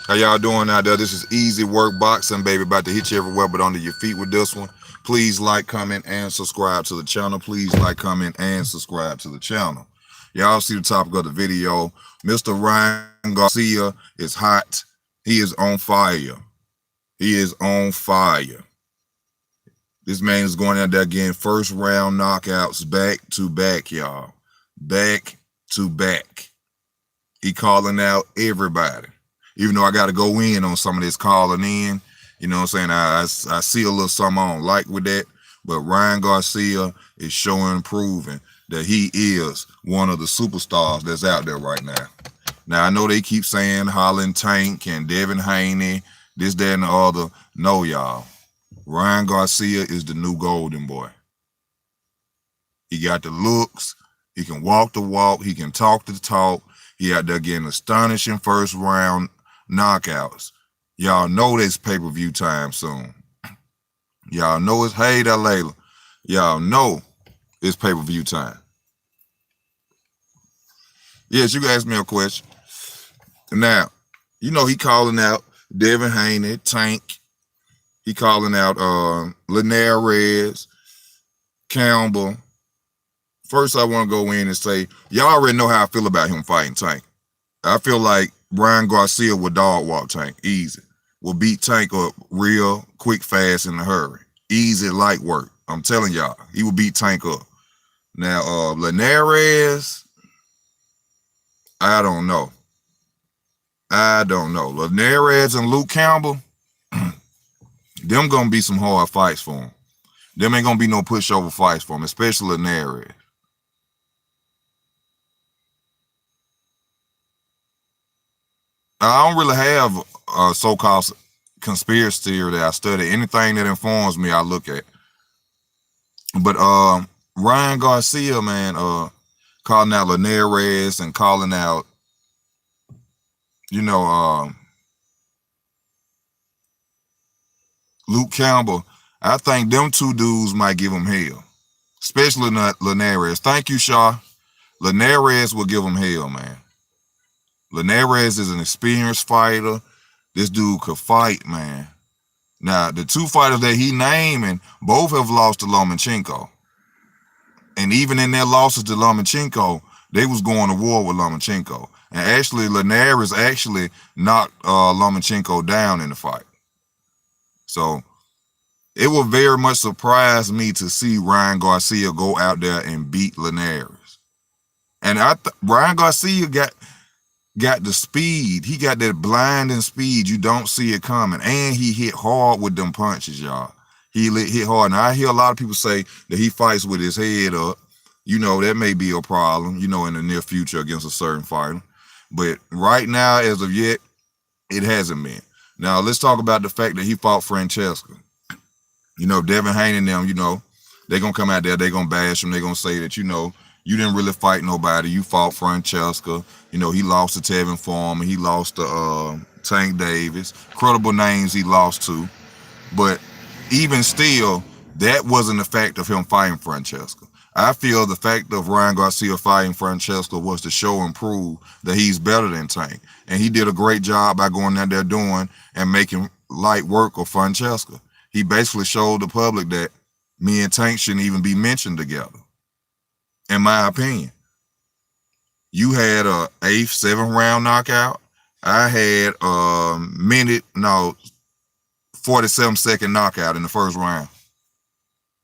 How y'all doing out there? This is Easy Work Boxing, baby. About to hit you everywhere but under your feet with this one. Please like, comment, and subscribe to the channel. Please like, comment, and subscribe to the channel. Y'all see the topic of the video. Mr. Ryan Garcia is hot. He is on fire. He is on fire. This man is going out there getting first round knockouts back to back, y'all. Back to back. He calling out everybody. Even though I got to go in on some of this calling in, you know what I'm saying? I see a little something I don't like with that. But Ryan Garcia is showing, proving that he is one of the superstars that's out there right now. Now, I know they keep saying Holland Tank and Devin Haney, this, that, and the other. No, y'all. Ryan Garcia is the new golden boy. He got the looks. He can walk the walk. He can talk the talk. He out there getting astonishing first round knockouts. Y'all know this pay-per-view time soon. Y'all know it's hey there, Layla. Y'all know it's pay-per-view time. Yes, you can ask me a question. Now, you know he calling out Devin Haney, Tank. He calling out Linares, Campbell. First, I want to go in and say, y'all already know how I feel about him fighting Tank. I feel like Ryan Garcia will dog walk Tank, easy. Will beat Tank up real quick, fast, in a hurry. Easy, light work. I'm telling y'all, he will beat Tank up. Now, Linares, I don't know. Linares and Luke Campbell, them gonna be some hard fights for him. Them ain't gonna be no pushover fights for him, especially Linares. I don't really have a so-called conspiracy theory that I study. Anything that informs me, I look at. But Ryan Garcia, man, calling out Linares and calling out, Luke Campbell. I think them two dudes might give him hell, especially Linares. Thank you, Shaw. Linares will give him hell, man. Linares is an experienced fighter. This dude could fight, man. Now, the two fighters that he naming, both have lost to Lomachenko. And even in their losses to Lomachenko, they was going to war with Lomachenko. And actually, Linares actually knocked Lomachenko down in the fight. So, it will very much surprise me to see Ryan Garcia go out there and beat Linares. And Ryan Garcia got the speed. He got that blinding speed. You don't see it coming. And he hit hard with them punches, y'all. He hit hard. Now, I hear a lot of people say that he fights with his head up. You know, that may be a problem, in the near future against a certain fighter. But right now, as of yet, it hasn't been. Now, let's talk about the fact that he fought Francesca. Devin Haney and them, they're going to come out there. They're going to bash him. They're going to say that, you didn't really fight nobody. You fought Francesca. He lost to Tevin Foreman. He lost to Tank Davis. Credible names he lost to. But even still, that wasn't the fact of him fighting Francesca. I feel the fact of Ryan Garcia fighting Francesca was to show and prove that he's better than Tank. And he did a great job by going out there doing and making light work of Francesca. He basically showed the public that me and Tank shouldn't even be mentioned together. In my opinion, you had a 7th round knockout. I had 47-second knockout in the first round.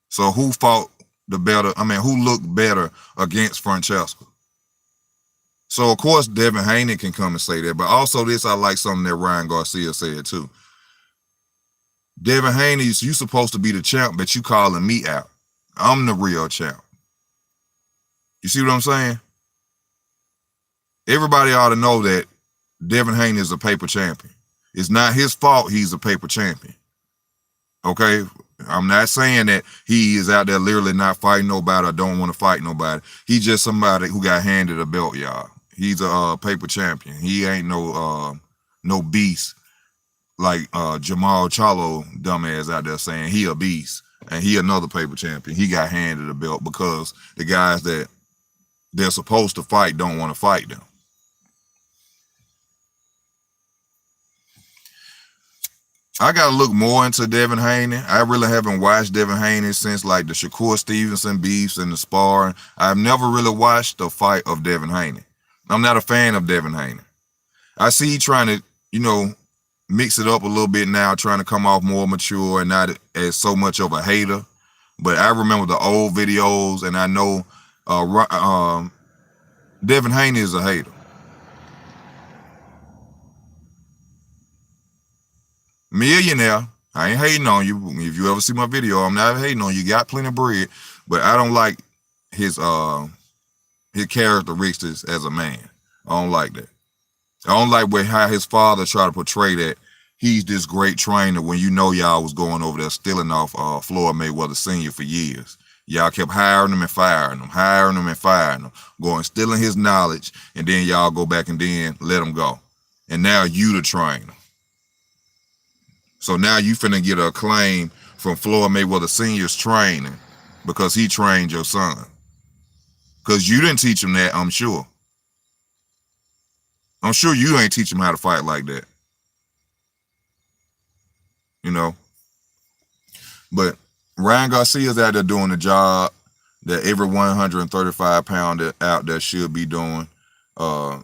So who fought the better? Who looked better against Francesca? So of course Devin Haney can come and say that, but also this, I like something that Ryan Garcia said too. Devin Haney, you supposed to be the champ, but you calling me out. I'm the real champ. You see what I'm saying? Everybody ought to know that Devin Haney is a paper champion. It's not his fault he's a paper champion. Okay? I'm not saying that he is out there literally not fighting nobody or don't want to fight nobody. He's just somebody who got handed a belt, y'all. He's a paper champion. He ain't no beast like Jamal Charlo dumbass out there saying he a beast and he another paper champion. He got handed a belt because the guys that they're supposed to fight don't want to fight them. I gotta look more into Devin Haney. I really haven't watched Devin Haney since like the Shakur Stevenson beefs and the sparring. I've never really watched the fight of Devin Haney. I'm not a fan of Devin Haney. I see he trying to, mix it up a little bit now, trying to come off more mature and not as so much of a hater. But I remember the old videos, and I know Devin Haney is a hater. Millionaire. I ain't hating on you. If you ever see my video, I'm not hating on you. You got plenty of bread, but I don't like his characteristics as a man. I don't like that. I don't like how his father tried to portray that he's this great trainer when y'all was going over there stealing off Floyd Mayweather Sr. for years. Y'all kept hiring him and firing him, hiring him and firing him, going stealing his knowledge, and then y'all go back and then let him go. And now you the trainer. So now you finna get a claim from Floyd Mayweather Sr.'s training because he trained your son. Because you didn't teach him that, I'm sure. I'm sure you ain't teach him how to fight like that. But Ryan Garcia's out there doing the job that every 135 pounder out there should be doing.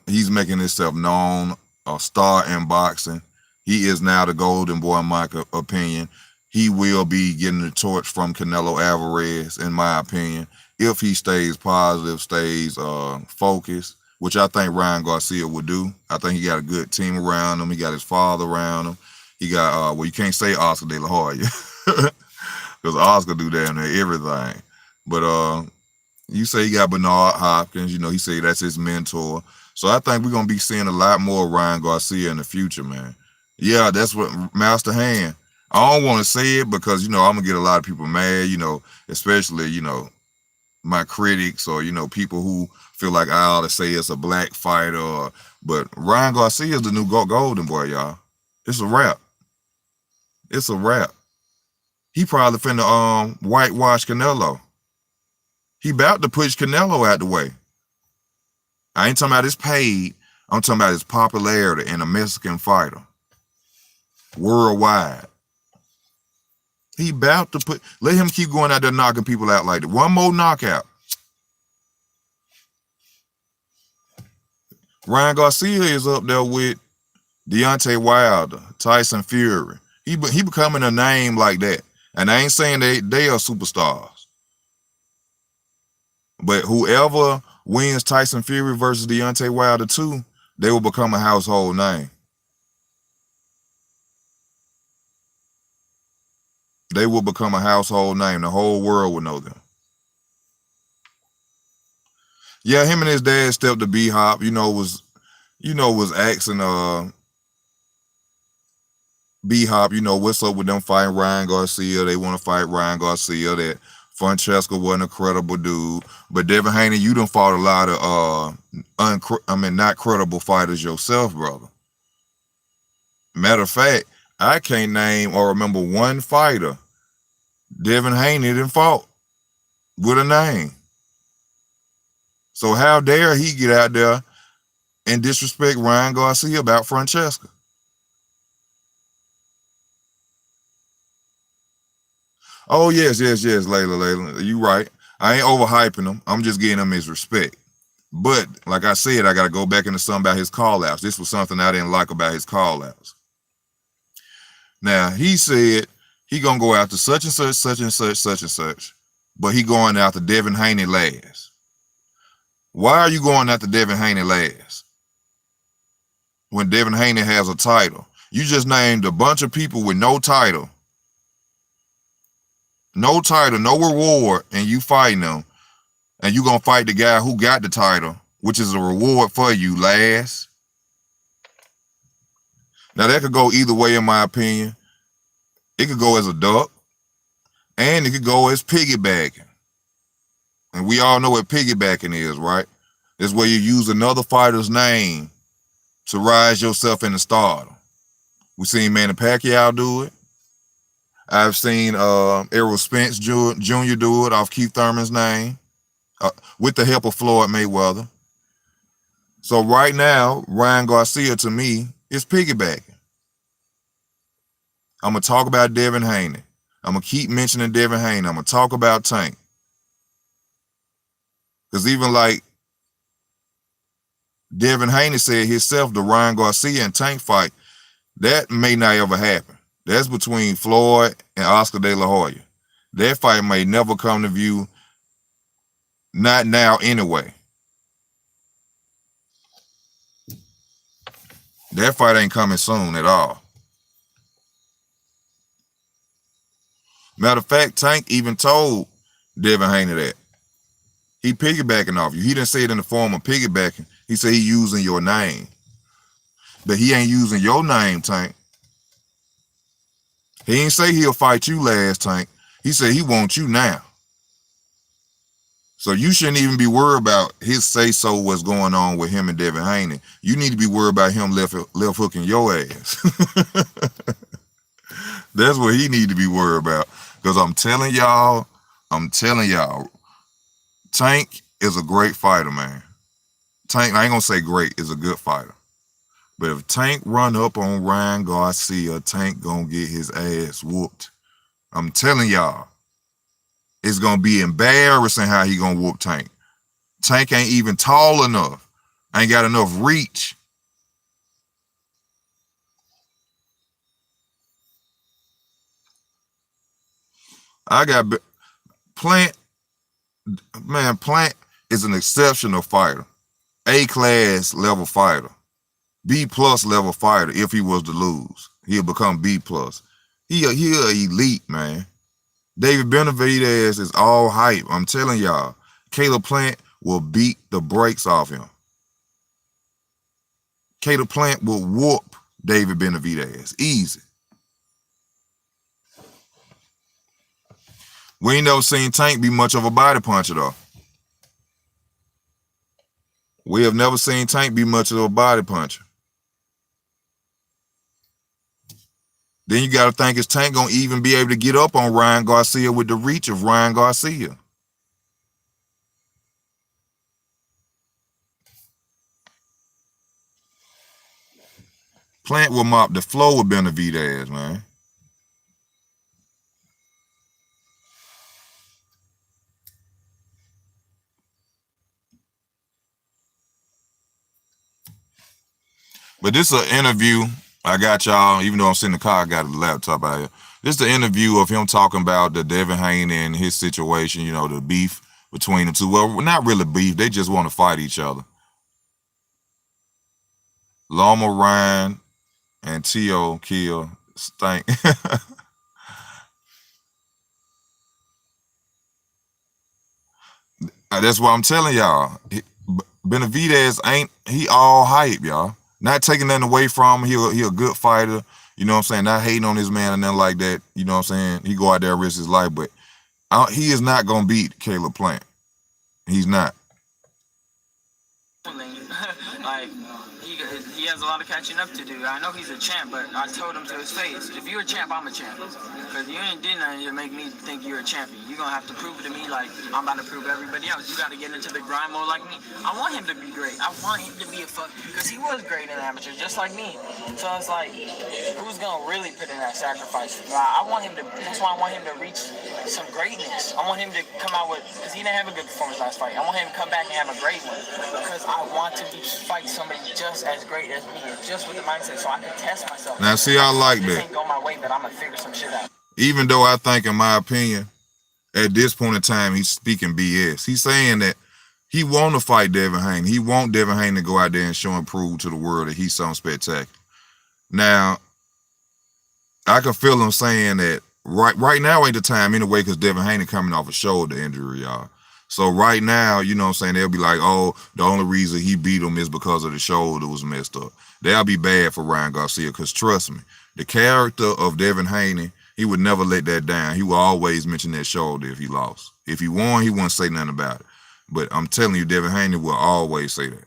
He's making himself known, a star in boxing. He is now the golden boy, in my opinion. He will be getting the torch from Canelo Alvarez, in my opinion, if he stays positive, stays focused, which I think Ryan Garcia would do. I think he got a good team around him. He got his father around him. He got, you can't say Oscar De La Hoya, because Oscar do damn near everything. But you say he got Bernard Hopkins. He say that's his mentor. So I think we're going to be seeing a lot more Ryan Garcia in the future, man. Yeah, that's what Master Hand. I don't want to say it because, I'm going to get a lot of people mad, especially, my critics or, people who feel like I ought to say it's a black fighter. But Ryan Garcia is the new golden boy, y'all. It's a wrap. It's a wrap. He probably finna whitewash Canelo. He about to push Canelo out the way. I ain't talking about his paid. I'm talking about his popularity in a Mexican fighter. Worldwide. He about to let him keep going out there knocking people out like that. One more knockout. Ryan Garcia is up there with Deontay Wilder, Tyson Fury. He becoming a name like that. And I ain't saying they are superstars. But whoever wins Tyson Fury versus Deontay Wilder 2, they will become a household name. They will become a household name. The whole world will know them. Yeah, him and his dad stepped to B-Hop, was asking B-Hop, what's up with them fighting Ryan Garcia? They want to fight Ryan Garcia. That Francesco wasn't a credible dude. But Devin Haney, you done fought a lot of not credible fighters yourself, brother. Matter of fact, I can't name or remember one fighter Devin Haney didn't fought with a name. So how dare he get out there and disrespect Ryan Garcia about Francesca? Oh, yes, Layla. You right. I ain't overhyping him. I'm just getting him his respect. But like I said, I got to go back into something about his call-outs. This was something I didn't like about his call-outs. Now, he said he going to go after such and such, such and such, such and such. But he going after Devin Haney last. Why are you going after Devin Haney last? When Devin Haney has a title. You just named a bunch of people with no title. No title, no reward, and you fighting them. And you going to fight the guy who got the title, which is a reward for you last. Now, that could go either way, in my opinion. It could go as a duck, and it could go as piggybacking. And we all know what piggybacking is, right? It's where you use another fighter's name to rise yourself into stardom. We've seen Manny Pacquiao do it. I've seen Errol Spence Jr. do it off Keith Thurman's name with the help of Floyd Mayweather. So right now, Ryan Garcia, to me, is piggybacking. I'm gonna talk about Devin Haney. I'm gonna keep mentioning Devin Haney. I'm gonna talk about Tank. Because even like Devin Haney said himself, the Ryan Garcia and Tank fight, that may not ever happen. That's between Floyd and Oscar De La Hoya. That fight may never come to view, not now anyway. That fight ain't coming soon at all. Matter of fact, Tank even told Devin Haney that. He piggybacking off you. He didn't say it in the form of piggybacking. He said he using your name. But he ain't using your name, Tank. He ain't say he'll fight you last, Tank. He said he wants you now. So you shouldn't even be worried about his say-so what's going on with him and Devin Haney. You need to be worried about him left hooking your ass. That's what he need to be worried about. Because I'm telling y'all, Tank is a great fighter, man. Tank, I ain't gonna say great, is a good fighter. But if Tank run up on Ryan Garcia, Tank gonna get his ass whooped. I'm telling y'all, it's gonna be embarrassing how he gonna whoop Tank. Tank ain't even tall enough. Ain't got enough reach. I got Plant. Man, Plant is an exceptional fighter. A-class level fighter. B-plus level fighter if he was to lose. He'll become B-plus. He a elite, man. David Benavidez is all hype. I'm telling y'all, Caleb Plant will beat the brakes off him. Caleb Plant will whoop David Benavidez. Easy. We ain't never seen Tank be much of a body puncher, though. We have never seen Tank be much of a body puncher. Then you got to think, is Tank going to even be able to get up on Ryan Garcia with the reach of Ryan Garcia? Plant will mop the floor with Benavidez, man. But this is an interview. I got y'all, even though I'm sitting in the car, I got a laptop out here. This is the interview of him talking about the Devin Haney and his situation, you know, the beef between the two. Well, not really beef. They just want to fight each other. Loma Ryan and T.O. Kill Stank. That's what I'm telling y'all. Benavidez ain't, he all hype, y'all. Not taking nothing away from him. He a good fighter. You know what I'm saying? Not hating on his man and nothing like that. You know what I'm saying? He go out there and risk his life, but he is not going to beat Caleb Plant. He's not. Like, he has a lot of catching up to do. I know he's a champ, but I told him to his face, if you're a champ, I'm a champ. Because you ain't did nothing to make me think you're a champion. You're going to have to prove it to me like I'm about to prove everybody else. You got to get into the grind mode like me. I want him to be great. I want him to be a fuck, because he was great in amateur, just like me. So it's like, who's going to really put in that sacrifice? I want him to, that's why I want him to reach some greatness. I want him to come out with, because he didn't have a good performance last fight. I want him to come back and have a great one, because I want to fight somebody just as great as me, just with the mindset, so I can test myself. Now, see, I like this that. Ain't go my way, but I'm gonna figure some shit out. Even though I think, in my opinion, at this point in time, he's speaking BS. He's saying that he want to fight Devin Haney. He want Devin Haney to go out there and show and prove to the world that he's something spectacular. Now, I can feel him saying that right now ain't the time anyway, because Devin Haney coming off a shoulder injury, y'all. So right now, you know what I'm saying, they'll be like, oh, the only reason he beat him is because of the shoulder was messed up. That'll be bad for Ryan Garcia, because trust me, the character of Devin Haney, he would never let that down. He would always mention that shoulder if he lost. If he won, he wouldn't say nothing about it. But I'm telling you, Devin Haney will always say that.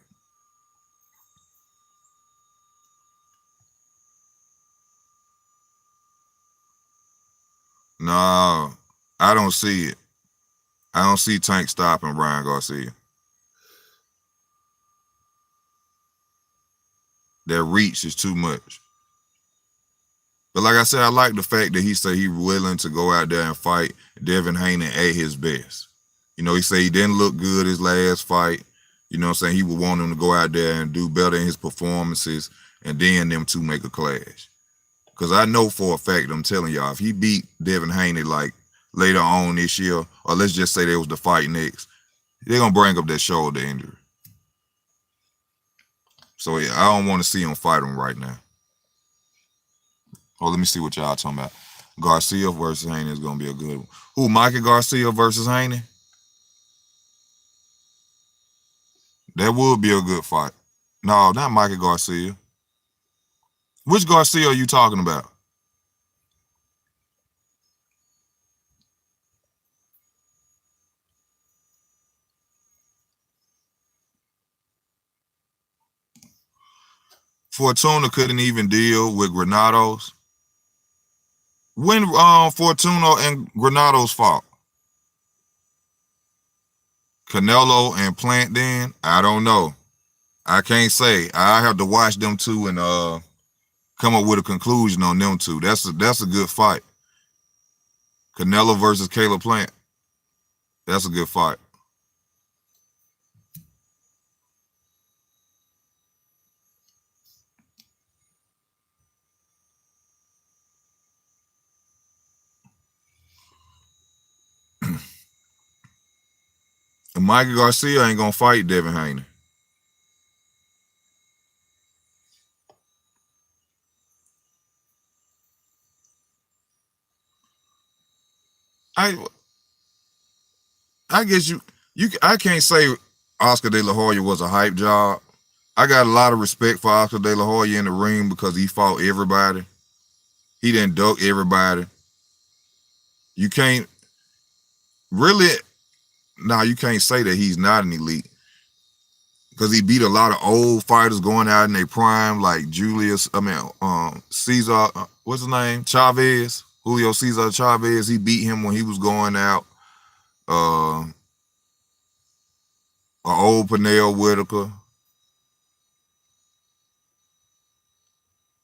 No, I don't see it. I don't see Tank stopping Ryan Garcia. That reach is too much. But like I said, I like the fact that he said he's willing to go out there and fight Devin Haney at his best. You know, he said he didn't look good his last fight. You know what I'm saying? He would want him to go out there and do better in his performances, and then them two make a clash. Because I know for a fact, I'm telling y'all, if he beat Devin Haney like later on this year, or let's just say there was the fight next, they're going to bring up that shoulder injury. So yeah, I don't want to see him fight him right now. Oh, let me see what y'all talking about. Garcia versus Haney is going to be a good one. Who, Mikey Garcia versus Haney? That would be a good fight. No, not Mikey Garcia. Which Garcia are you talking about? Fortuna couldn't even deal with Granados. When Fortuna and Granados fought? Canelo and Plant then? I don't know. I can't say. I have to watch them two and come up with a conclusion on them two. That's a good fight. Canelo versus Caleb Plant. That's a good fight. And Mikey Garcia ain't gonna fight Devin Haney. I guess I can't say Oscar De La Hoya was a hype job. I got a lot of respect for Oscar De La Hoya in the ring because he fought everybody. He didn't duck everybody. You can't really, you can't say that he's not an elite because he beat a lot of old fighters going out in their prime, like Cesar, what's his name? Chavez, Julio Cesar Chavez. He beat him when he was going out. Old Pernell Whitaker.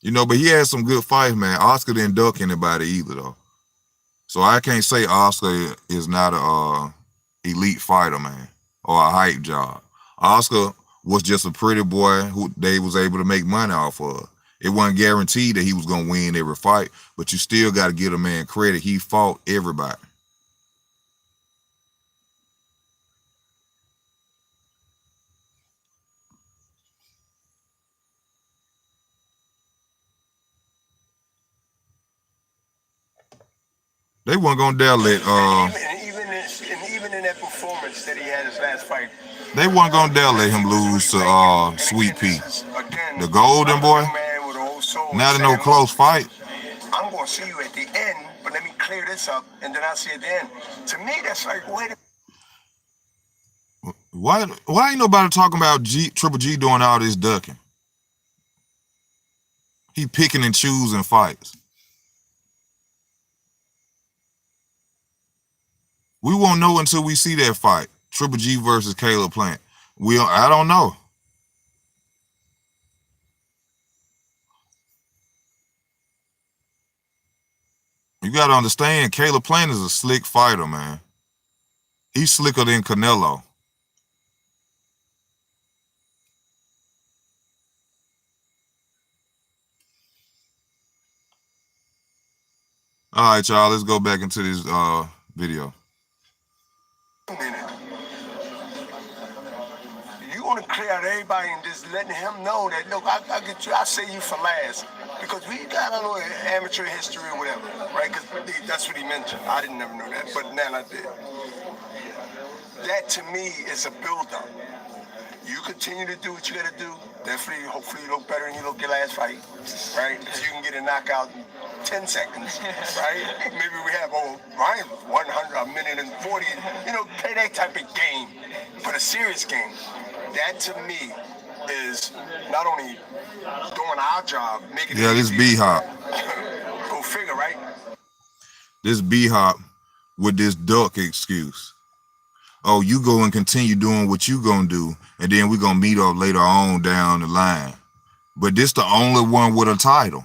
You know, but he had some good fights, man. Oscar didn't duck anybody either, though. So I can't say Oscar is not a elite fighter, man, or a hype job. Oscar was just a pretty boy who they was able to make money off of. It wasn't guaranteed that he was going to win every fight, but you still got to give a man credit. He fought everybody. They weren't gonna dare let even in that performance that he had his last fight, they weren't gonna dare let him lose to Sweet Pea. The golden boy. Not in no close fight. I'm gonna see you at the end, but let me clear this up and then I'll see you at the end. To me, that's like, wait a Why ain't nobody talking about Triple G doing all this ducking? He picking and choosing fights. We won't know until we see that fight. Triple G versus Caleb Plant. I don't know. You got to understand, Caleb Plant is a slick fighter, man. He's slicker than Canelo. All right, y'all, let's go back into this video. You want to clear out everybody and just letting him know that, look, I get you, I say you for last. Because we got a little amateur history or whatever, right? Because that's what he mentioned. I didn't never know that, but now I did. That to me is a build-up. You continue to do what you got to do. Definitely, hopefully you look better than you look your last fight, right? If you can get a knockout in 10 seconds, right? Maybe we have, Ryan, 100, a minute and 40, play that type of game, but a serious game. That to me is not only doing our job, making it this B-Hop. Go figure, right? This B-Hop with this duck excuse. Oh, you go and continue doing what you gonna do, and then we're gonna meet up later on down the line. But this the only one with a title.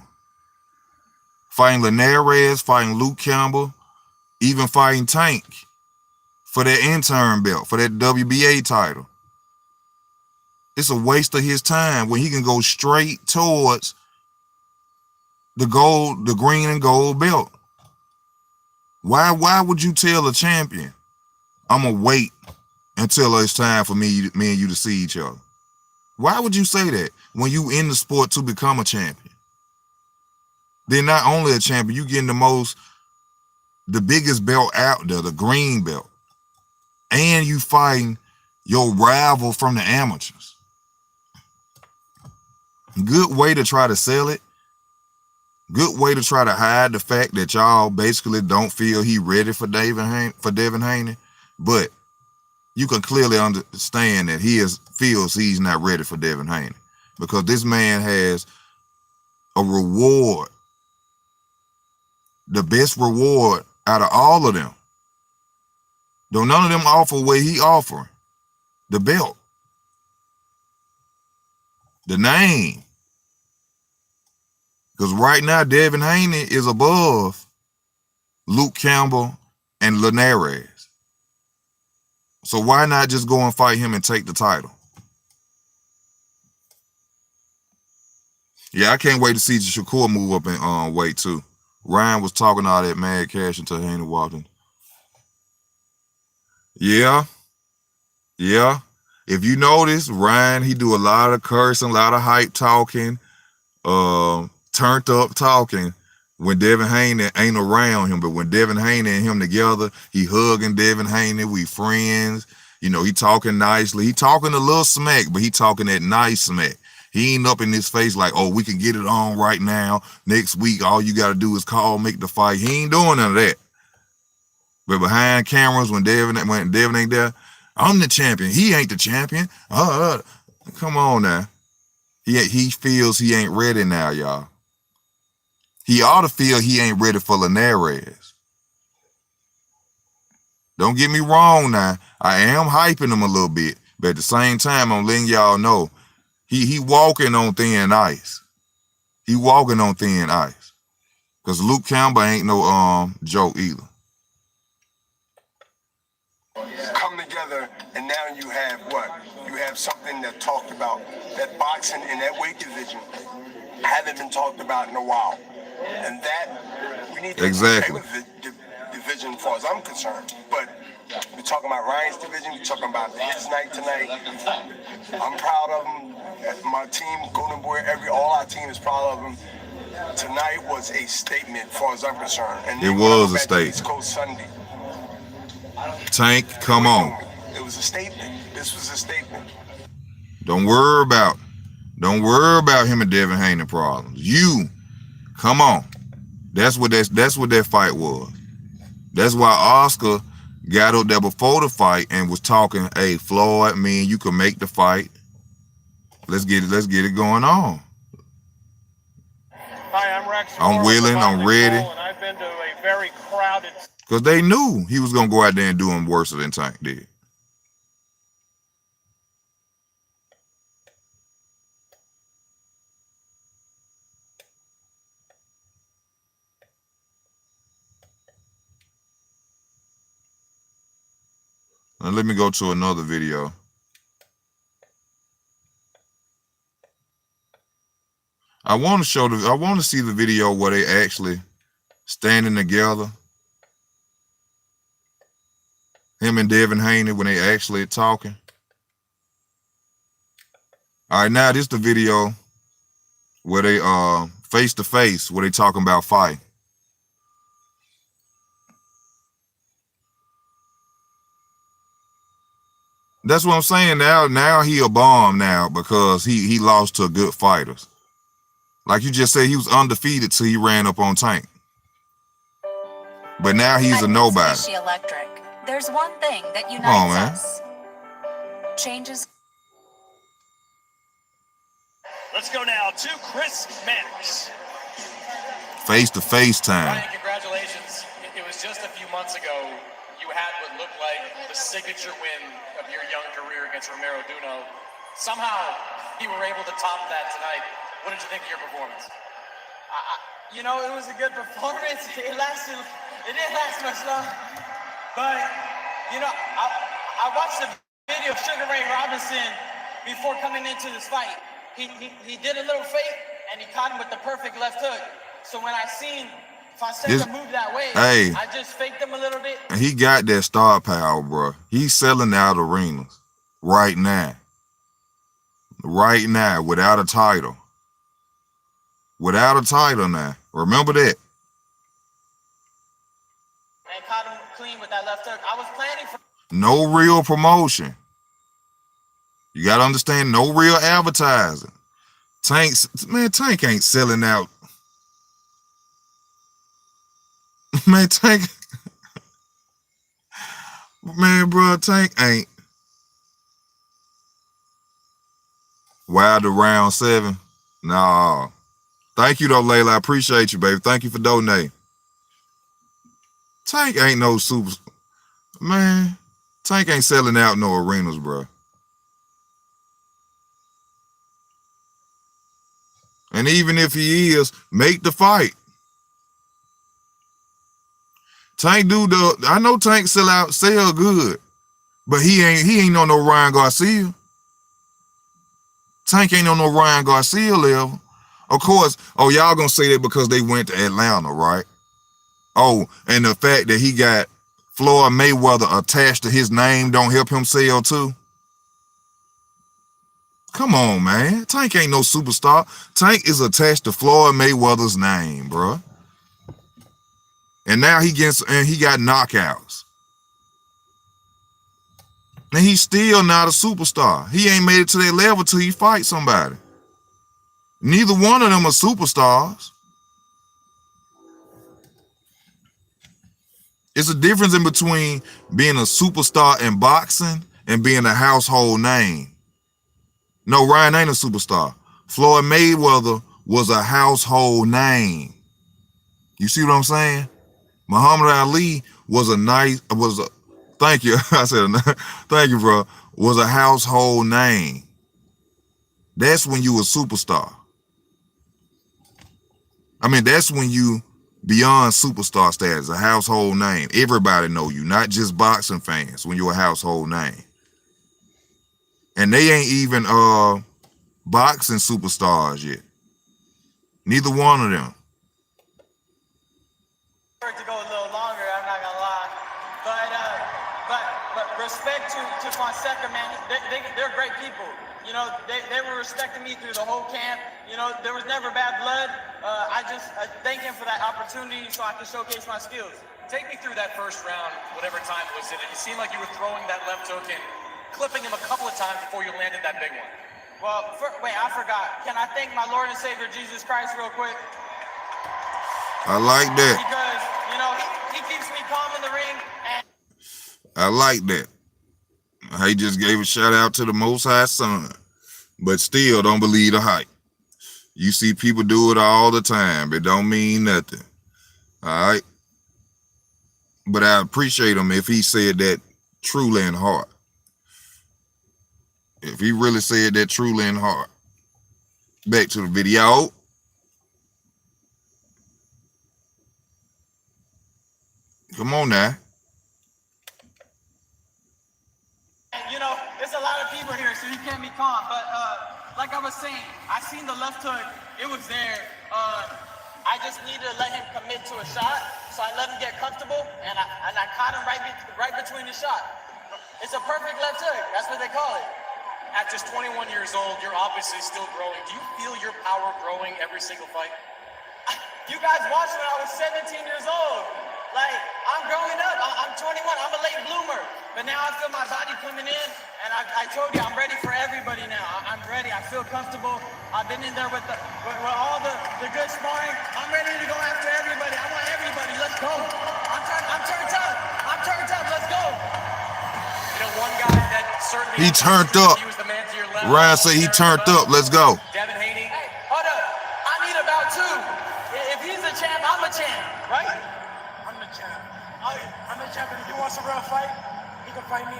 fighting Linares, fighting Luke Campbell, even fighting Tank for that interim belt, for that WBA title. It's a waste of his time when he can go straight towards the gold, the green and gold belt. Why would you tell a champion, I'm gonna wait until it's time for me and you to see each other? Why would you say that when you in the sport to become a champion? Then not only a champion, you getting the biggest belt out there, the green belt. And you fighting your rival from the amateurs. Good way to try to sell it. Good way to try to hide the fact that y'all basically don't feel he ready for Devin Haney. But you can clearly understand that feels he's not ready for Devin Haney. Because this man has a reward. The best reward out of all of them. Though none of them offer what he offering. The belt. The name. Because right now, Devin Haney is above Luke Campbell and Linares. So why not just go and fight him and take the title? Yeah, I can't wait to see Shakur move up in weight too. Ryan was talking all that mad cash until Haney walked in. Yeah. If you notice, Ryan, he do a lot of cursing, a lot of hype talking, turned up talking when Devin Haney ain't around him. But when Devin Haney and him together, he hugging Devin Haney. We friends. You know, he talking nicely. He talking a little smack, but he talking that nice smack. He ain't up in his face like, oh, we can get it on right now. Next week, all you got to do is call, make the fight. He ain't doing none of that. But behind cameras, when Devin ain't there, I'm the champion. He ain't the champion. Come on now. He feels he ain't ready now, y'all. He ought to feel he ain't ready for Linares. Don't get me wrong now. I am hyping him a little bit, but at the same time, I'm letting y'all know he walking on thin ice. He walking on thin ice. Because Luke Campbell ain't no joke either. Come together, and now you have what? You have something that talked about, that boxing in that weight division haven't been talked about in a while. And that, we need to Exactly. division as far as I'm concerned. But we're talking about Ryan's division, we're talking about his night tonight. I'm proud of him. My team, Golden Boy, all our team is proud of him. Tonight was a statement as far as I'm concerned. And it was a statement. East Coast Sunday. Tank, come on. It was a statement. This was a statement. Don't worry about him and Devin Haney problems. You, come on. That's what that fight was. That's why Oscar got up there before the fight and was talking, hey, Floyd, man, you can make the fight. Let's get it going on. Hi, I'm Rex. I'm willing, I'm ready. And I've been to a very crowded. Because they knew he was going to go out there and do him worse than Tank did. Now let me go to another video. I want to see the video where they actually standing together. Him and Devin Haney when they actually talking. All right, now this is the video where they face to face, where they talking about fight. That's what I'm saying. Now he a bomb now because he lost to good fighters. Like you just said, he was undefeated till he ran up on Tank. But now he's a nobody. Electric. There's one thing that unites Come on, man. us. Changes. Let's go now to Chris Mannix. Face to face time. Ryan, congratulations. It was just a few months ago you had what looked like the signature win of your young career against Romero Duno. Somehow you were able to top that tonight. What did you think of your performance? You know, it was a good performance. It lasted. It didn't last much long. But, you know, I watched the video of Sugar Ray Robinson before coming into this fight. He did a little fake, and he caught him with the perfect left hook. So when I seen Fonseca move that way, hey, I just faked him a little bit. He got that star power, bro. He's selling out arenas right now. Right now, without a title. Without a title now. Remember that. And caught him clean with that left hook. I was planning for... No real promotion. You got to understand, no real advertising. Tank ain't selling out. Man, Tank... Man, bro, Tank ain't. Wild to round 7. Nah. Thank you, though, Layla. I appreciate you, baby. Thank you for donating. Tank ain't no super... Man, Tank ain't selling out no arenas, bro. And even if he is, make the fight. Tank I know Tank sell good, but he ain't on no Ryan Garcia. Tank ain't on no Ryan Garcia level. Of course, y'all gonna say that because they went to Atlanta, right? Oh, and the fact that he got Floyd Mayweather attached to his name don't help him sell too. Come on, man. Tank ain't no superstar. Tank is attached to Floyd Mayweather's name, bro. And now he got knockouts. And he's still not a superstar. He ain't made it to that level till he fights somebody. Neither one of them are superstars. It's a difference in between being a superstar in boxing and being a household name. No, Ryan ain't a superstar. Floyd Mayweather was a household name. You see what I'm saying? Muhammad Ali thank you. I said, thank you, bro. Was a household name. That's when you a superstar. I mean, that's when you beyond superstar status, a household name. Everybody know you, not just boxing fans, when you're a household name. And they ain't even boxing superstars yet. Neither one of them. To go a little longer, I'm not gonna lie, but respect to Fonseca, man. They're great people. You know, they were respecting me through the whole camp. You know, there was never bad blood. I thank him for that opportunity so I can showcase my skills. Take me through that first round, whatever time it was in. It seemed like you were throwing that left hook and clipping him a couple of times before you landed that big one. Well, wait, I forgot. Can I thank my Lord and Savior Jesus Christ real quick? I like that. Because, you know, he keeps me calm in the ring. And I like that. He just gave a shout out to the Most High Son, but still don't believe the hype. You see people do it all the time. It don't mean nothing. All right. But I appreciate him if he said that truly in heart. If he really said that truly in heart. Back to the video. Come on now. you know, there's a lot of people here, so you can't be calm. But like I was saying, I seen the left hook. It was there. I just needed to let him commit to a shot, so I let him get comfortable, and I caught him right between the shot. It's a perfect left hook. That's what they call it. At just 21 years old, you're obviously still growing. Do you feel your power growing every single fight? You guys watched when I was 17 years old. Like, I'm growing up. I'm 21. I'm a late bloomer. But now I feel my body coming in, and I told you I'm ready for everybody now. I'm ready. I feel comfortable. I've been in there with all the good sparring. I'm ready to go after everybody. I want everybody. Let's go. I'm turned up. I'm turned up. Let's go. You know, one guy that certainly He turned up. He was the man to your left. Ryan say he turned up. Let's go. Devin Haney. Hey, hold up. I need about two. If he's a champ, I'm a champ, right? I'm the champ. I'm the champ, and if he wants a real fight, he can fight me.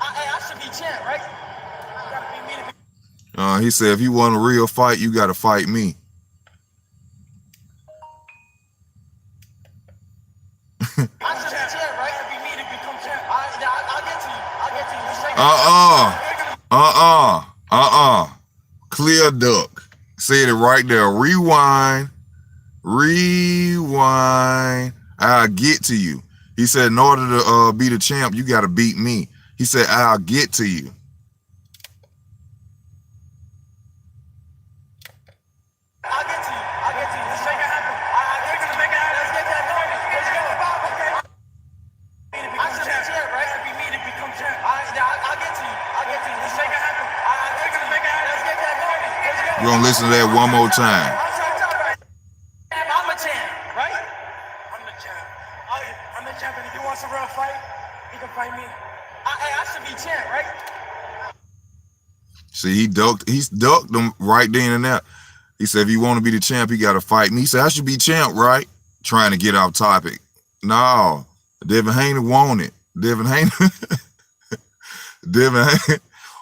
I should be champ, right? You gotta be me to be. He said, if you want a real fight, you got to fight me. Clear duck. Said it right there. Rewind. I'll get to you. He said, in order to be the champ, you got to beat me. He said, I'll get to you. I'll get to you. Let's make it happen. I'll get to you. Make it happen. Let's get that going. Let's go. Okay. I should be champ, right? It'd be me to become champ. I'll get to you. Let's make it happen. I'll get to you. Make it happen. Let's get that going. Let's go. We're going to listen to that one more time. I'm a champ, right? I'm the champ. I'm the champ, and if he wants a real fight, he can fight me. I should be champ, right? See, he ducked them right then and there. He said, if you want to be the champ, you got to fight me. He said, I should be champ, right? Trying to get off topic. No, Devin Haney won it. Devin Haney.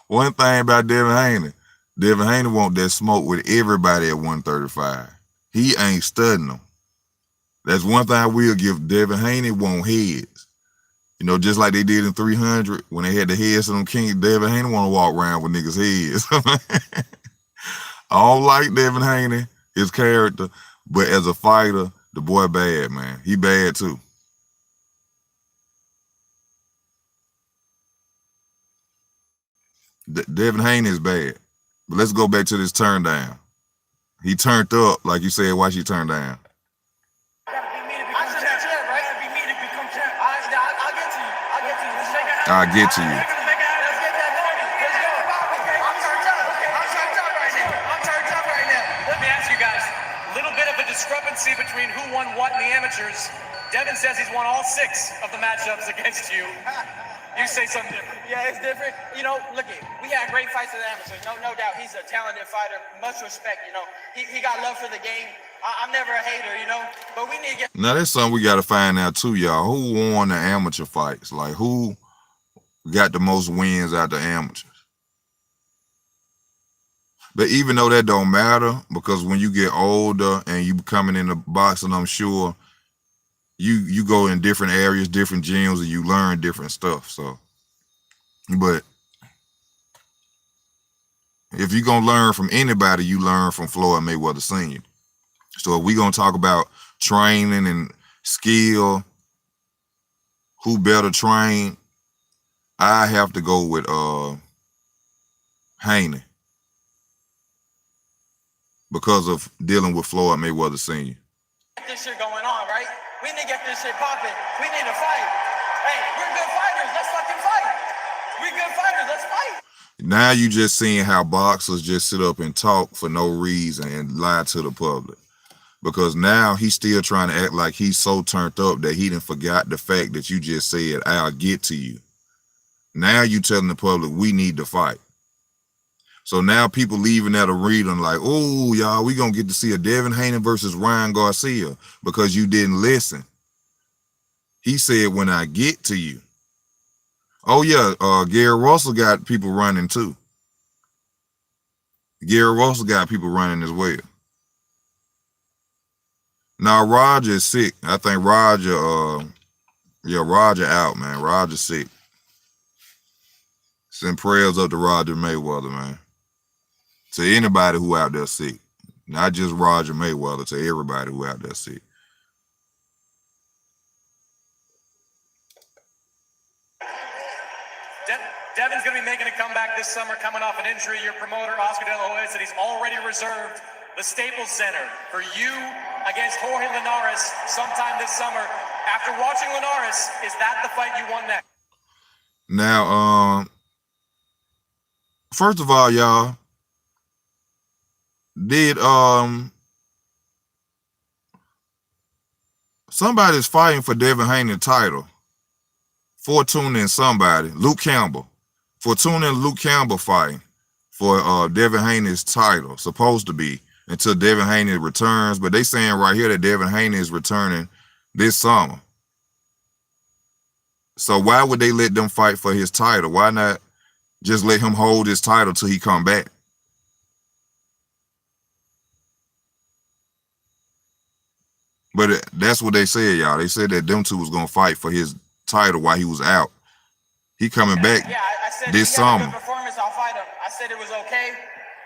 One thing about Devin Haney want that smoke with everybody at 135. He ain't studying them. That's one thing I will give. Devin Haney want heads. You know, just like they did in 300 when they had the heads of them kings. Devin Haney want to walk around with niggas' heads. I don't like Devin Haney, his character, but as a fighter, the boy bad, man. He bad too. Devin Haney is bad. But let's go back to this turn down. He turned up, like you said, why she turned down? I'll get to you. Let's get that going. Let's go. Okay. I'm turned up right now. Let me ask you guys, a little bit of a discrepancy between who won what in the amateurs. Devin says he's won all 6 of the matchups against you. You say something different. Yeah, it's different. You know, look, we had great fights in the amateurs. No doubt. He's a talented fighter. Much respect, you know. He got love for the game. I'm never a hater, you know. But we need to get... Now, that's something we got to find out, too, y'all. Who won the amateur fights? Like, who got the most wins out the amateurs? But even though that don't matter, because when you get older and you coming into boxing, I'm sure you go in different areas, different gyms, and you learn different stuff. So, but if you're gonna learn from anybody, you learn from Floyd Mayweather Sr. So if we're gonna talk about training and skill, who better train, I have to go with Haney because of dealing with Floyd Mayweather Sr. Get this shit going on, right? We need to get this shit popping. We need to fight. Hey, we're good fighters. Let's fucking fight. We're good fighters. Let's fight. Now you just seeing how boxers just sit up and talk for no reason and lie to the public. Because now he's still trying to act like he's so turned up that he done forgot the fact that you just said, I'll get to you. Now you telling the public we need to fight. So now people leaving that arena like, oh, y'all, we going to get to see a Devin Haney versus Ryan Garcia because you didn't listen. He said, when I get to you. Oh, yeah, Gary Russell got people running too. Gary Russell got people running as well. Now, Roger is sick. I think Roger out, man. Roger's sick. Send prayers up to Roger Mayweather, man. To anybody who out there sick. Not just Roger Mayweather, to everybody who out there sick. Devin's going to be making a comeback this summer, coming off an injury. Your promoter, Oscar De La Hoya, said he's already reserved the Staples Center for you against Jorge Linares sometime this summer. After watching Linares, is that the fight you want next? Now, first of all, y'all, did somebody's fighting for Devin Haney's title? Fortuna and somebody, Luke Campbell. Fortuna and Luke Campbell fighting for Devin Haney's title, supposed to be, until Devin Haney returns. But they saying right here that Devin Haney is returning this summer. So why would they let them fight for his title? Why not just let him hold his title till he come back? But that's what they said, y'all. They said that them two was going to fight for his title while he was out. He coming back. Yeah, I said this if he had a summer. good performance, I'll fight him. I said it was okay.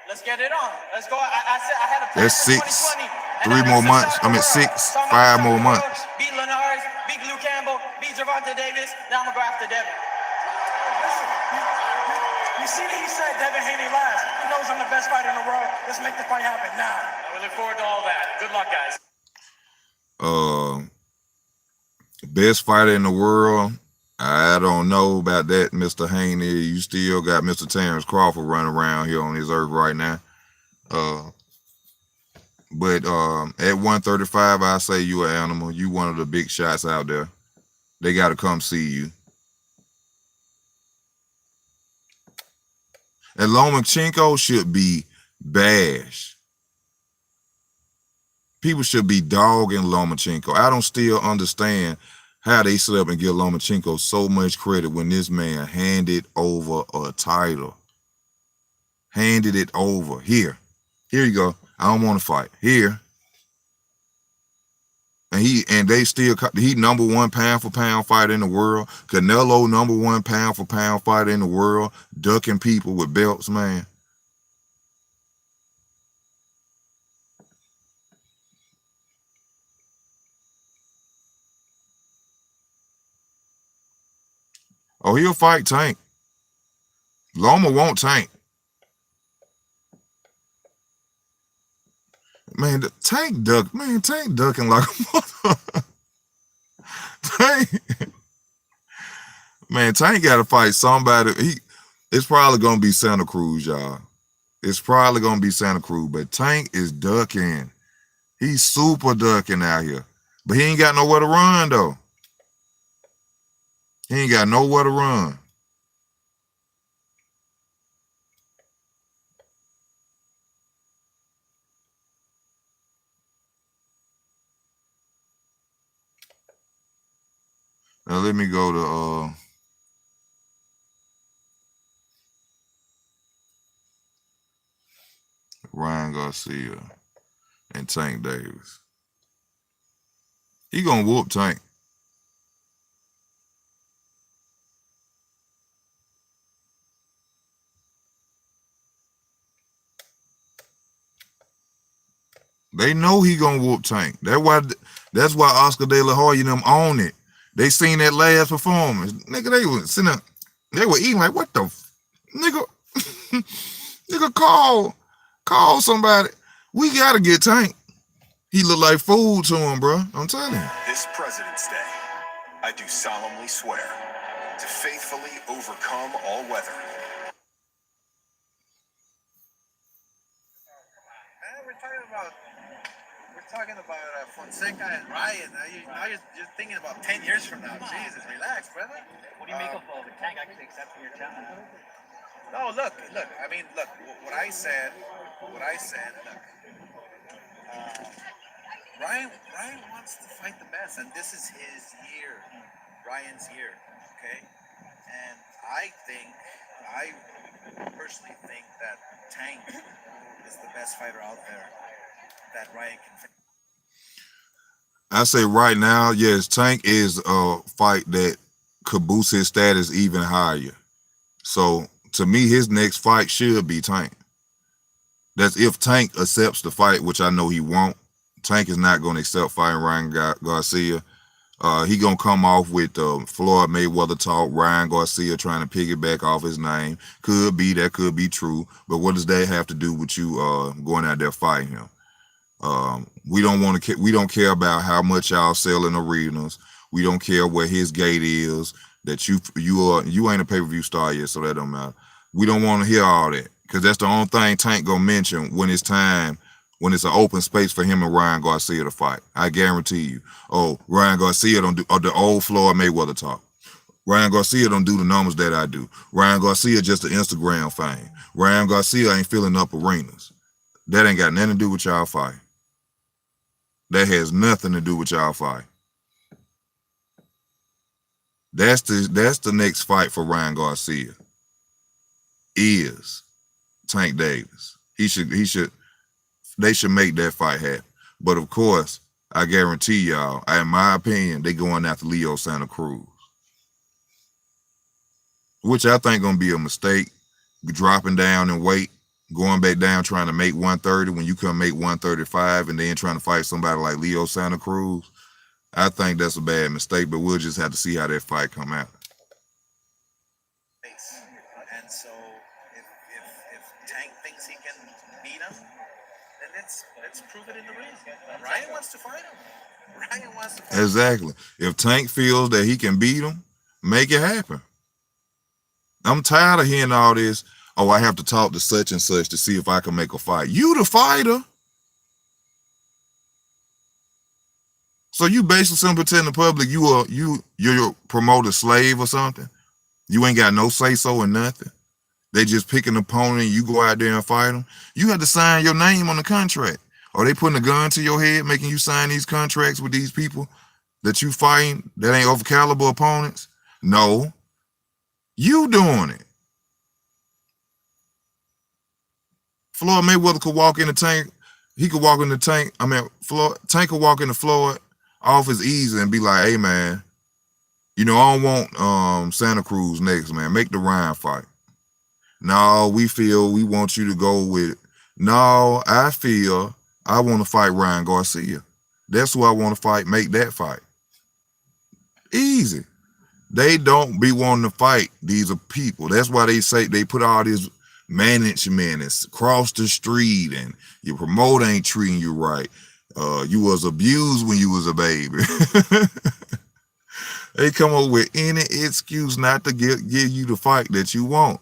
Let's get it on. Let's go. I said I had a plan That's for 6, 2020. And 3 I more beat the months. shot I in the mean, world. 6, So I'm 5 gonna more the world, months. beat Linares, beat Luke Campbell, beat Gervonta Davis. Now I'm gonna go after Devin. Listen, you see that he said Devin Haney last. He knows I'm the best fighter in the world. Let's make the fight happen now. We look forward to all that. Good luck, guys. Best fighter in the world. I don't know about that, Mr. Haney. You still got Mr. Terrence Crawford running around here on this earth right now. But at 135, I say you an animal. You one of the big shots out there. They got to come see you. And Lomachenko should be bashed. People should be dogging Lomachenko. I don't still understand how they sit up and give Lomachenko so much credit when this man handed over a title. Handed it over. Here you go. I don't want to fight. Here. And they still, he number 1 pound for pound fighter in the world. Canelo number 1 pound for pound fighter in the world. Ducking people with belts, man. Oh, he'll fight Tank. Loma won't Tank. Man, Tank ducking like a mother. Tank got to fight somebody. It's probably gonna be Santa Cruz, y'all. It's probably gonna be Santa Cruz, but Tank is ducking. He's super ducking out here, but he ain't got nowhere to run though. He ain't got nowhere to run. Now let me go to Ryan Garcia and Tank Davis. He gonna whoop Tank. They know he gonna whoop Tank. That's why Oscar De La Hoya and them own it. They seen that last performance. Nigga, they was sitting up, they were eating like, what the nigga? Nigga, call somebody. We gotta get Tank. He look like food to him, bro. I'm telling you. This President's Day, I do solemnly swear to faithfully overcome all weather. We're talking about Fonseca and Ryan. Now you're thinking about 10 years from now. Jesus, relax, brother. What do you make of the Tank actually accepting your challenge? No, look. I mean, look. What I said. Look. Ryan wants to fight the best, and this is his year. Ryan's year. Okay. And I personally think that Tank is the best fighter out there that Ryan can face. I say right now, yes, Tank is a fight that could boost his status even higher. So to me, his next fight should be Tank. That's if Tank accepts the fight, which I know he won't. Tank is not going to accept fighting Ryan Garcia. He going to come off with Floyd Mayweather talk, Ryan Garcia trying to piggyback off his name. That could be true. But what does that have to do with you going out there fighting him? We don't care about how much y'all sell in arenas. We don't care where his gate is. That you ain't a pay-per-view star yet, so that don't matter. We don't want to hear all that, because that's the only thing Tank gonna mention when it's time, when it's an open space for him and Ryan Garcia to fight. I guarantee you. Oh, Ryan Garcia don't do the old Floyd Mayweather talk. Ryan Garcia don't do the numbers that I do. Ryan Garcia just an Instagram fame. Ryan Garcia ain't filling up arenas. That ain't got nothing to do with y'all fight. That has nothing to do with y'all fight. That's the next fight for Ryan Garcia. Is Tank Davis. They should make that fight happen. But of course, I guarantee y'all, in my opinion, they going after Leo Santa Cruz. which I think gonna be a mistake, dropping down in weight, going back down trying to make 130 when you come make 135 and then trying to fight somebody like Leo Santa Cruz. I think that's a bad mistake, but we'll just have to see how that fight come out. And so if Tank thinks he can beat him, then let's prove it in the ring. Ryan wants to fight him. Ryan wants to fight him. Exactly. If Tank feels that he can beat him, make it happen. I'm tired of hearing all this. Oh, I have to talk to such and such to see if I can make a fight. You the fighter. So you basically simply telling the public you're your promoter slave or something. You ain't got no say so or nothing. They just pick an opponent and you go out there and fight them. You have to sign your name on the contract. Are they putting a gun to your head, making you sign these contracts with these people that you fighting that ain't over caliber opponents? No. You doing it. Floyd Mayweather could walk in the Tank. He could walk in the Tank. I mean, Tank could walk into Floyd office easy and be like, hey, man, you know, I don't want Santa Cruz next, man. Make the Ryan fight. No, we want you to go with it. No, I feel I want to fight Ryan Garcia. That's who I want to fight. Make that fight. Easy. They don't be wanting to fight. These are people. That's why they say they put all this management across the street and your promoter ain't treating you right. You was abused when you was a baby. They come up with any excuse not to give you the fight that you want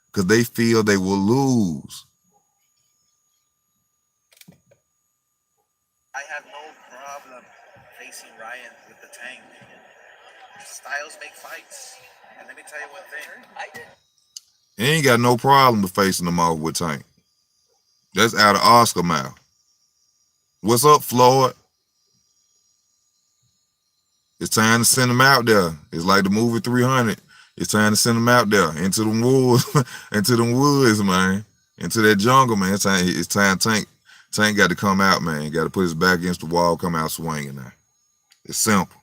because they feel they will lose. I have no problem facing Ryan with the Tank. Styles make fights. And let me tell you one thing. He ain't got no problem to facing them off with Tank. That's out of Oscar mouth. What's up, Floyd? It's time to send him out there. It's like the movie 300. It's time to send him out there into the woods, into the woods, man, into that jungle, man. It's time. Tank got to come out, man. Got to put his back against the wall, come out swinging now. It's simple.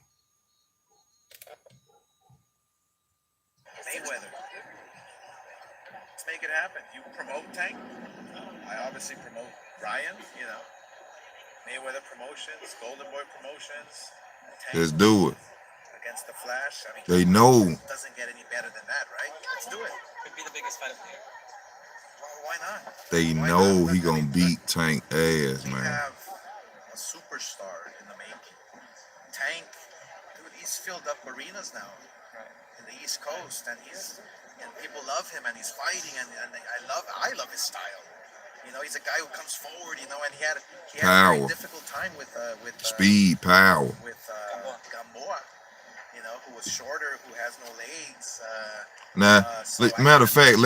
Mayweather. Let's make it happen. You promote Tank. I obviously promote Ryan, you know. Mayweather Promotions, Golden Boy Promotions. Let's do it. Against the Flash. I mean, They know. It doesn't get any better than that, right? Let's do it. Could be the biggest fight of the year. Well, why not? They know he gonna beat Tank ass, We man. have a superstar in the making. Tank, dude, he's filled up arenas now in the East Coast, and people love him, and he's fighting, and I love his style. You know, he's a guy who comes forward, you know, and he had a very difficult time with speed, power. With Gamboa, you know, who was shorter, who has no legs. Matter of fact,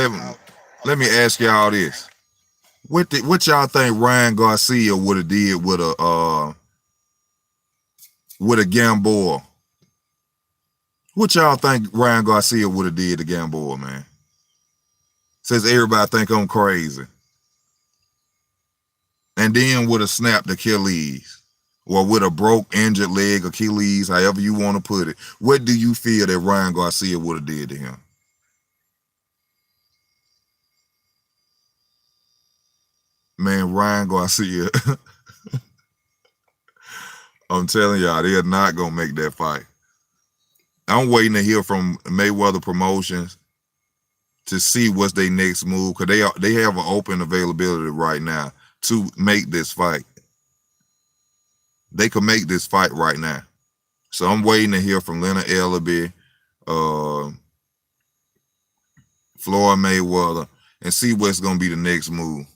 let me ask y'all this: what y'all think Ryan Garcia would have did with a Gamboa? What y'all think Ryan Garcia would have did to Gamboa, man? Says everybody think I'm crazy. And then would have snapped Achilles, or with a broke, injured leg, Achilles, however you want to put it. What do you feel that Ryan Garcia would have did to him? Man, Ryan Garcia, I'm telling y'all, they're not going to make that fight. I'm waiting to hear from Mayweather Promotions to see what's their next move, because they have an open availability right now to make this fight. They could make this fight right now. So I'm waiting to hear from Leonard Ellaby, Floyd Mayweather, and see what's going to be the next move.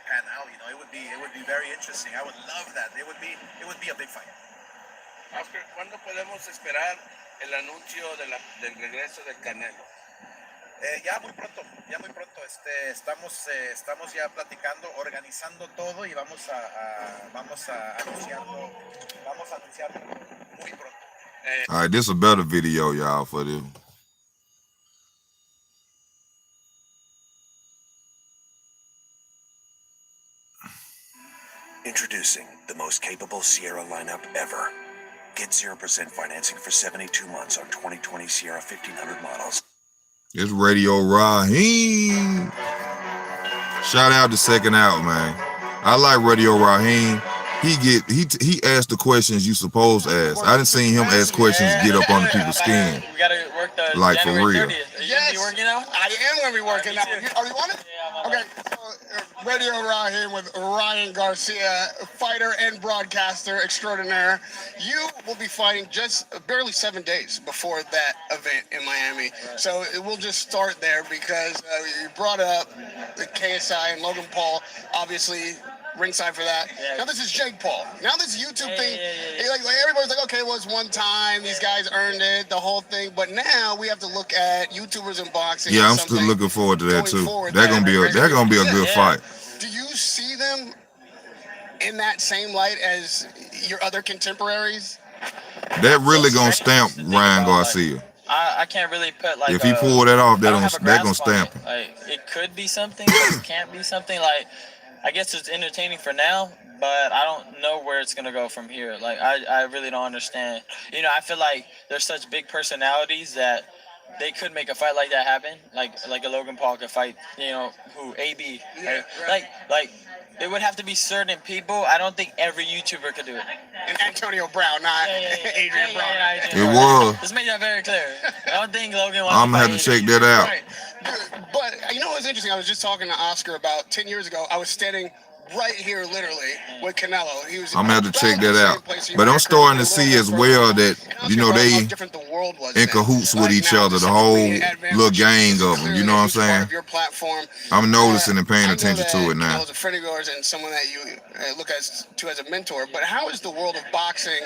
Pan out, you know, it would be very interesting. I would love that. It would be a big fight. Oscar, ¿cuándo podemos esperar el anuncio del regreso del Canelo? Ya muy pronto. Estamos ya platicando, organizando todo y vamos a anunciarlo muy pronto. All right, this is a better video, y'all, for this. Introducing the most capable Sierra lineup ever. Get 0% financing for 72 months on 2020 Sierra 1500 models. It's Radio Raheem. Shout out to Second Out, man. I like Radio Raheem. He asked the questions you supposed to ask. I didn't see him ask questions to get up under people's skin. We gotta work the Like, for January real. 30th. Are you gonna Yes, be working out? I am going to be working out. Oh, you want it? Yeah, Okay, so Radio Raheem with Ryan Garcia, fighter and broadcaster extraordinaire. You will be fighting just barely 7 days before that event in Miami. Right. So we'll just start there because you brought up the KSI and Logan Paul, obviously ringside for that. Yeah. Now this is Jake Paul. Now this YouTube thing, yeah. Like everybody's like, okay, well, it's one time. These guys earned it, the whole thing. But now we have to look at YouTubers and boxing. Yeah, as I'm still something looking forward to that going too. forward That's gonna be a good fight. Do you see them in that same light as your other contemporaries? That really gonna stamp Ryan Garcia. I can't really put like. If he pull that off, I don't have a that gonna grasp on stamp it. him. Like it could be something, but it can't be something. Like I guess it's entertaining for now, but I don't know where it's gonna go from here. Like I really don't understand. You know, I feel like there's such big personalities that they could make a fight like that happen. Like a Logan Paul could fight, you know, who AB. Yeah, right? Like it would have to be certain people. I don't think every YouTuber could do it. And Antonio Brown, not Adrian Brown. It was. Let's make that very clear. I don't think Logan wants I'm gonna have to check that out. Right. But you know what's interesting? I was just talking to Oscar about 10 years ago. I was standing right here, literally, with Canelo. He was. I'm gonna have to check that out. But I'm starting to see as well that, you know, they in cahoots with each other, the whole little gang of them. You know what I'm saying? I'm noticing and paying attention to it now. Canelo is a friend of yours and someone that you look at to as a mentor. But how is the world of boxing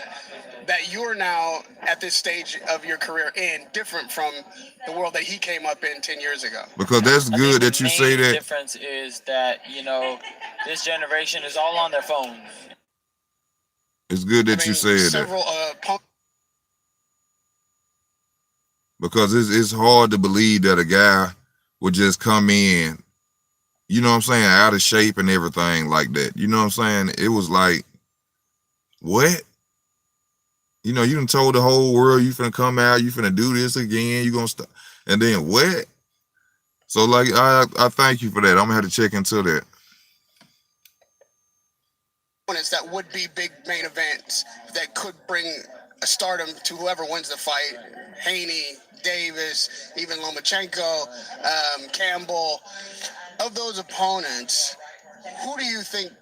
that you're now at this stage of your career in different from the world that he came up in 10 years ago? Because that's good that you say that. The difference is that, you know, this generation is all on their phones. It's good that you said that. Because it's hard to believe that a guy would just come in, you know what I'm saying, out of shape and everything like that. You know what I'm saying? It was like, what? You know, you done told the whole world you finna come out, you finna do this again, you gonna stop, and then what? So like, I thank you for that. I'm gonna have to check into that. That would be big main events that could bring a stardom to whoever wins the fight. Haney, Davis, even Lomachenko, Campbell. Of those opponents, who do you think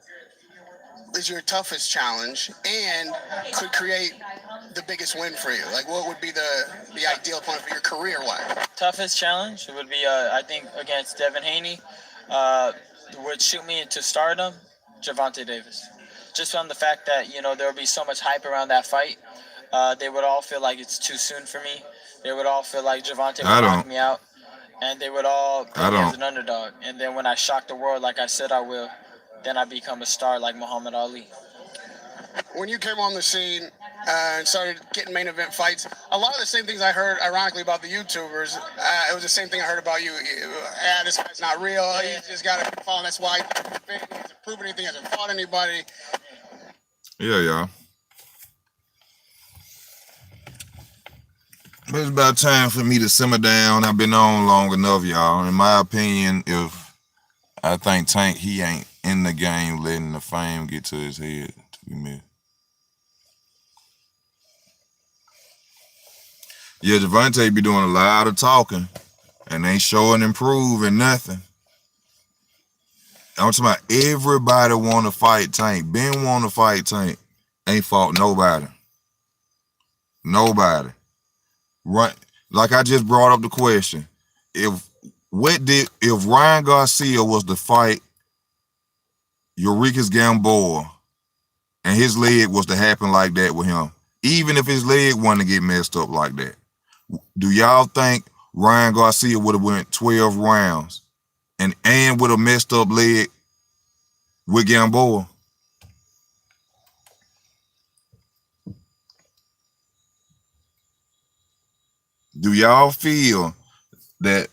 is your toughest challenge and could create the biggest win for you? Like, what would be the ideal opponent for your career-wise? Toughest challenge would be, I think, against Devin Haney. Would shoot me into stardom, Gervonta Davis. Just from the fact that, you know, there would be so much hype around that fight. They would all feel like it's too soon for me. They would all feel like Gervonta would knock me out. And they would all put me as an underdog. And then when I shock the world like I said I will, then I become a star like Muhammad Ali. When you came on the scene and started getting main event fights, a lot of the same things I heard, ironically, about the YouTubers, it was the same thing I heard about you. This guy's not real. He just got to follow. That's why he hasn't proven anything, hasn't fought anybody. Yeah. But it's about time for me to simmer down. I've been on long enough, y'all. In my opinion, I think Tank, he ain't in the game letting the fame get to his head, to be missed. Yeah, Gervonta be doing a lot of talking and ain't showing and proving nothing. I'm talking about everybody want to fight Tank. Ben want to fight Tank. Ain't fought nobody. Nobody. Right, like I just brought up the question. If Ryan Garcia was to fight Eureka's Gamboa and his leg was to happen like that with him, even if his leg wanted to get messed up like that, do y'all think Ryan Garcia would have went 12 rounds and with a messed up leg with Gamboa? Do y'all feel that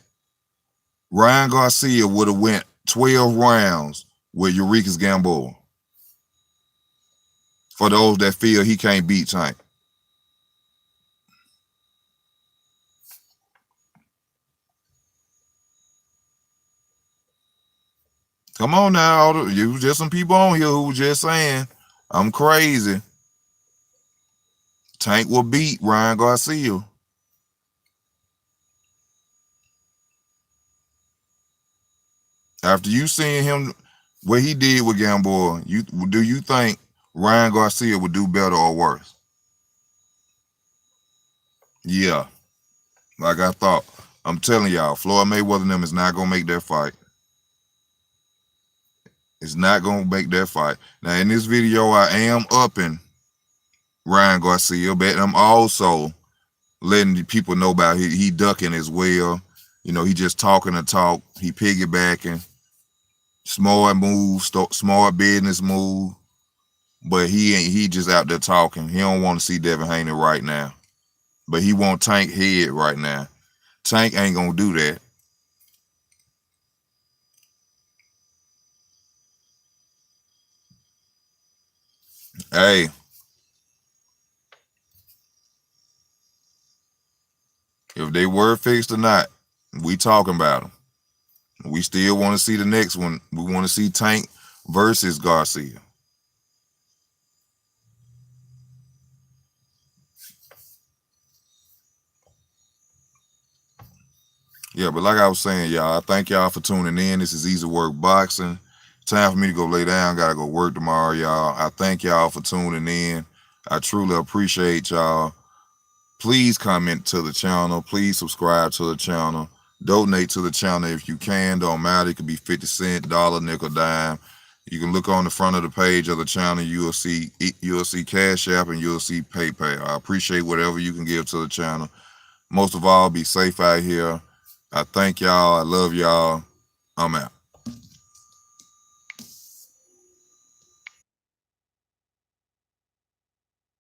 Ryan Garcia would have went 12 rounds with Eureka's Gamboa? For those that feel he can't beat Tank. Come on now, you just some people on here who just saying I'm crazy. Tank will beat Ryan Garcia. After you seeing him, what he did with Gamboa, do you think Ryan Garcia would do better or worse? Yeah, like I thought. I'm telling y'all, Floyd Mayweather and them is not gonna make that fight. It's not gonna make that fight. Now in this video, I am upping Ryan Garcia, but I'm also letting the people know about he ducking as well. You know, he just talking the talk. He piggybacking. Smart move, smart business move. But he just out there talking. He don't want to see Devin Haney right now. But he want Tank head right now. Tank ain't gonna do that. Hey. If they were fixed or not, we talking about them. We still want to see the next one. We want to see Tank versus Garcia. Yeah, but like I was saying, y'all, I thank y'all for tuning in. This is Easy Work Boxing. Time for me to go lay down. Gotta go work tomorrow, y'all. I thank y'all for tuning in. I truly appreciate y'all. Please comment to the channel. Please subscribe to the channel. Donate to the channel if you can. Don't matter. It could be 50 cents, dollar, nickel, dime. You can look on the front of the page of the channel. You'll see Cash App and you'll see PayPal. I appreciate whatever you can give to the channel. Most of all, be safe out here. I thank y'all. I love y'all. I'm out.